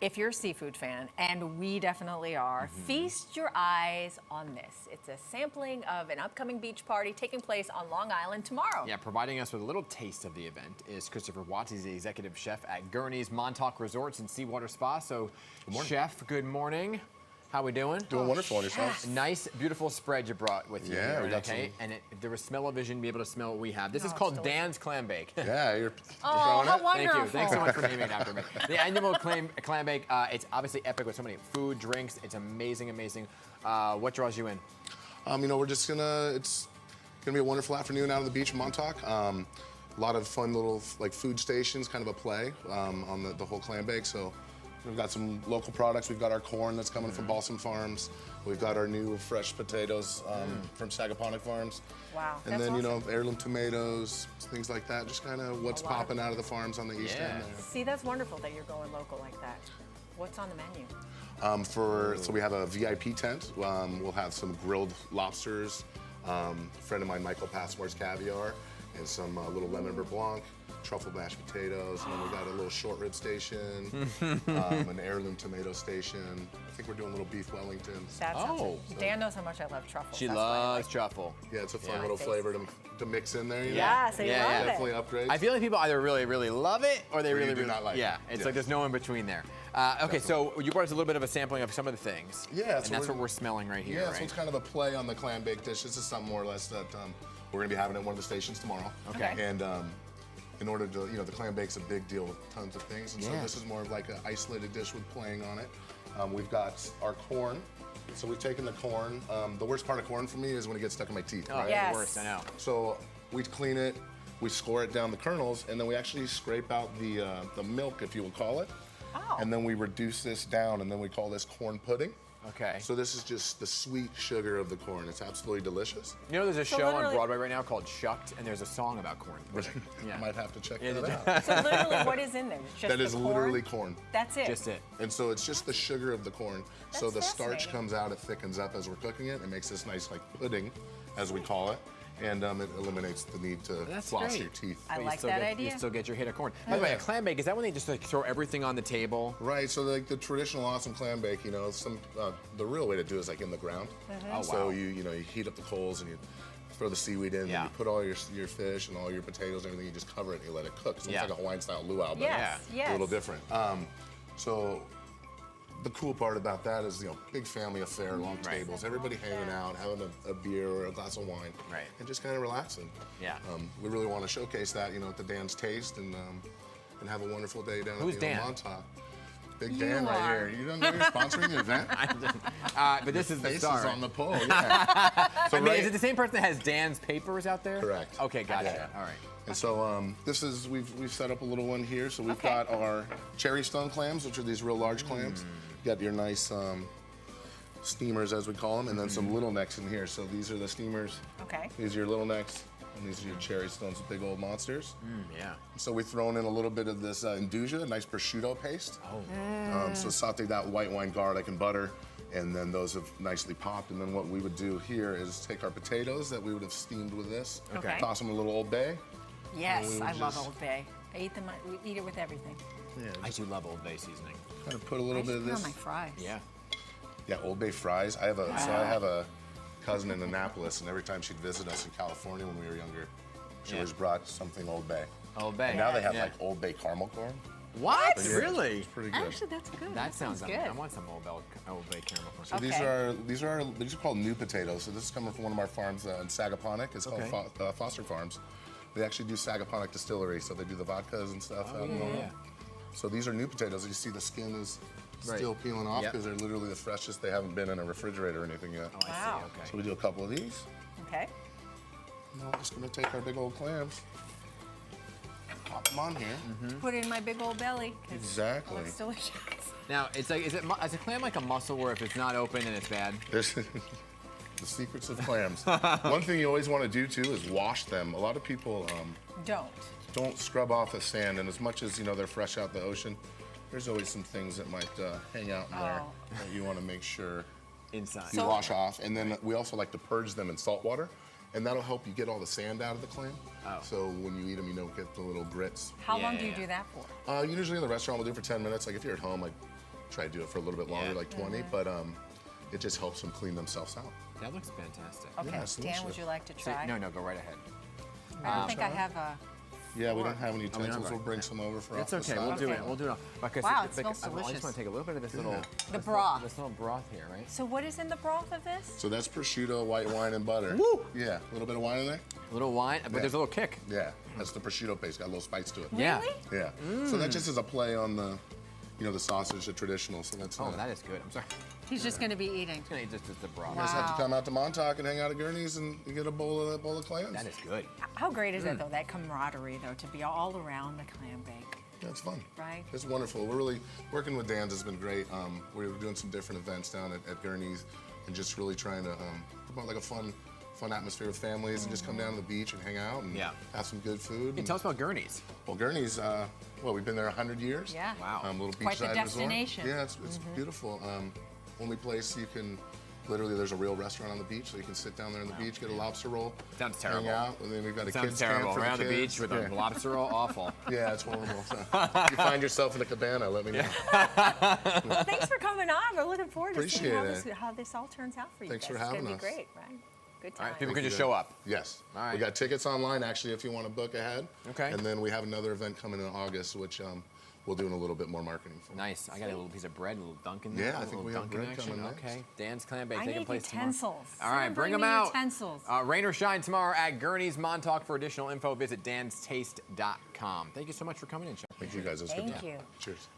if you're a seafood fan, and we definitely are, feast your eyes on this. It's a sampling of an upcoming beach party taking place on Long Island tomorrow. Yeah, providing us with a little taste of the event is Christopher Watts. He's the executive chef at Gurney's Montauk Resorts and Seawater Spa. So, Chef, good morning. How we doing? Doing wonderful on yourself. Nice, beautiful spread you brought with you. Yeah, here, we got okay? And there was smell-o-vision, be able to smell what we have. This is it's called delicious. Dan's Clambake. Yeah, you're Oh, throwing how it. wonderful. Thank you. Thanks so much for naming it after me. The annual Clambake, it's obviously epic with so many food, drinks. It's amazing, amazing. What draws you in? You know, it's gonna be a wonderful afternoon out on the beach in Montauk. A lot of fun little like food stations, kind of a play on the whole Clambake. So we've got some local products. We've got our corn that's coming from Balsam Farms. We've got our new fresh potatoes from Sagaponack Farms. Wow, And that's then, you awesome. know, heirloom tomatoes, things like that. Just kind of what's popping out of the farms on the east end there. See, that's wonderful that you're going local like that. What's on the menu? So we have a VIP tent. We'll have some grilled lobsters. A friend of mine, Michael Passmore's caviar, and some little lemon beurre blanc, truffle mashed potatoes, and then we got a little short rib station, an heirloom tomato station. I think we're doing a little beef Wellington. That sounds Dan knows how much I love truffles. She That's why I loves like truffle. Yeah, it's a fun Yeah. little flavor to mix in there. You know? Yeah, so you Yeah, love yeah. it. Definitely upgrades. I feel like people either really, really love it or they Or you really, do really not like yeah, it. it's Yes. like there's no in between there. Okay, so you brought us a little bit of a sampling of some of the things. Yeah, and that's what we're smelling right here, Yeah, right? so it's kind of a play on the clam baked dish. This is something more or less that we're going to be having at one of the stations tomorrow. Okay. And in order to, you know, the clam bake's a big deal with tons of things, and so Yeah. this is more of like an isolated dish with playing on it. We've got our corn. So we've taken the corn. The worst part of corn for me is when it gets stuck in my teeth. Oh, right? Yes. the worst, I know. So we clean it, we score it down the kernels, and then we actually scrape out the milk, if you will call it. Oh. And then we reduce this down, and then we call this corn pudding. Okay. So this is just the sweet sugar of the corn. It's absolutely delicious. You know, there's a So show on literally- Broadway right now called Shucked, and there's a song about corn. I might have to check Yeah, that out. So literally, what is in there? It's just That the is corn? literally corn. That's it. Just it. And so it's just the sugar of the corn. So That's the starch fascinating. comes out, it thickens up as we're cooking it. It makes this nice like pudding, as we call it. And it eliminates the need to That's floss great. your teeth. I But you like still that get, idea. You still get your hit of corn. By the way, a clam bake, is that when they just like throw everything on the table? Right, so like the traditional awesome clam bake, you know, the real way to do it is like in the ground. Oh, So wow. you know, you heat up the coals and you throw the seaweed in, Yeah. and you put all your fish and all your potatoes and everything, you just cover it and you let it cook. So Yeah. it's like a Hawaiian style luau, but Yes, yes. a little different. So the cool part about that is, you know, big family affair, long Right. tables, everybody hanging out, having a beer or a glass of wine, Right. and just kind of relaxing. Yeah. We really want to showcase that, you know, at the Dan's Taste and have a wonderful day down Who's at the Dan? Montauk. Big You Dan right are. here. You don't know you're sponsoring the event? But this is the Face star. is right? on the pole. Yeah. So I mean, right- is it the same person that has Dan's papers out there? Correct. Okay, gotcha. Yeah. All right. And so this is we've set up a little one here. So we've Okay. got our cherry stone clams, which are these real large clams. You got your nice steamers, as we call them, and then some little necks in here. So these are the steamers. Okay. These are your little necks, and these are your cherry stones, big old monsters. Yeah. So we've thrown in a little bit of this induja, a nice prosciutto paste. Oh. So sauteed that white wine, garlic, and butter, and then those have nicely popped. And then what we would do here is take our potatoes that we would have steamed with this, Okay. toss them in a little Old Bay. Yes, we I would love just- Old Bay. I eat them. We eat it with everything. I do love Old Bay seasoning. Kind of put a I little just bit of put on this. my fries. Yeah. Yeah, Old Bay fries. I have a cousin in Annapolis, and every time she'd visit us in California when we were younger, she Yeah. always brought something Old Bay. Old Bay. And now they have Yeah. like Old Bay caramel corn. What? Yeah, Really? It's pretty good. Actually, that's good. That sounds good. I want some Old Bay caramel corn. So Okay. these are called new potatoes. So this is coming from one of our farms in Sagaponack. It's Okay. called Foster Farms. They actually do Sagaponack Distillery, so they do the vodkas and stuff. out in Illinois. yeah. So these are new potatoes. You see the skin is Right. still peeling off Yep. because they're literally the freshest. They haven't been in a refrigerator or anything yet. Oh, I Wow. see. Okay. So we do a couple of these. Okay. And we're just gonna take our big old clams, pop them on here. Put it in my big old belly. 'cause Exactly. It's delicious. Now, it's like, is a clam like a mussel where if it's not open then it's bad? There's the secrets of clams. One thing you always want to do too is wash them. A lot of people don't scrub off the sand, and as much as you know they're fresh out the ocean, there's always some things that might hang out in there Oh. that you want to make sure Inside. you wash off. And then we also like to purge them in salt water, and that'll help you get all the sand out of the clam. Oh. So when you eat them, you don't get the little grits. How long Yeah, do you yeah. do that for? Usually in the restaurant, we'll do it for 10 minutes. Like if you're at home, like try to do it for a little bit longer, Yeah. like 20, but it just helps them clean themselves out. That looks fantastic. Okay, Yeah, it's Dan, delicious. would you like to So- try? no, go right ahead. I don't think I have a. Yeah, we don't have any don't utensils. have We'll bring some over for It's off the okay. side. We'll do Okay. it. We'll do it. Because Wow, it smells I just delicious. want to take a little bit of this little The broth. This little broth here, right? So what is in the broth of this? So that's prosciutto, white wine, and butter. Woo! Yeah, a little bit of wine in there. A little wine, but Yeah. there's a little kick. Yeah, that's the prosciutto paste. Got a little spice to it. Yeah. Really? Yeah. So that just is a play on the, the sausage, the traditional. So that's. Oh, that is good. I'm sorry. He's just going to be eating. I'm gonna eat just the broth. You guys have Wow. to come out to Montauk and hang out at Gurney's and you get a bowl of clams. That is good. How great is it, though, that camaraderie, though, to be all around the Clambake, Yeah, it's fun. right? It's wonderful. We're really working with Dan's has been great. We're doing some different events down at Gurney's and just really trying to promote like a fun atmosphere with families and just come down to the beach and hang out and have some good food. Hey, tell us about Gurney's. Well, Gurney's, we've been there 100 years. Yeah. Wow. Little Quite the beachside destination. resort. Yeah, it's beautiful. Only place you can, literally, there's a real restaurant on the beach, so you can sit down there on the beach, get a lobster roll, Sounds hang terrible. out, and then we've got a Sounds kids terrible. camp for We're on the kids. beach with a lobster roll. Awful. Yeah, it's horrible. So, if you find yourself in a cabana, let me know. Well, thanks for coming on. We're looking forward to seeing Appreciate how this all turns out for you Thanks guys. for having It's us. going to be great, right? Good All time. right, people can Thank just you. show up. Yes. All right. We got tickets online, actually, if you want to book ahead. Okay. And then we have another event coming in August, which we'll do a little bit more marketing for. Nice. I got a little piece of bread, a little Dunkin'. Yeah, there, I a think little we have Dunkin' bread action. coming next. Okay. Dan's Clambake I taking need place utensils. tomorrow. All right, Someone bring them me out. Utensils. Rain or shine tomorrow at Gurney's Montauk. For additional info, visit danstaste.com. Thank you so much for coming in, Chef. Thank you guys. It was good. Thank you. Cheers.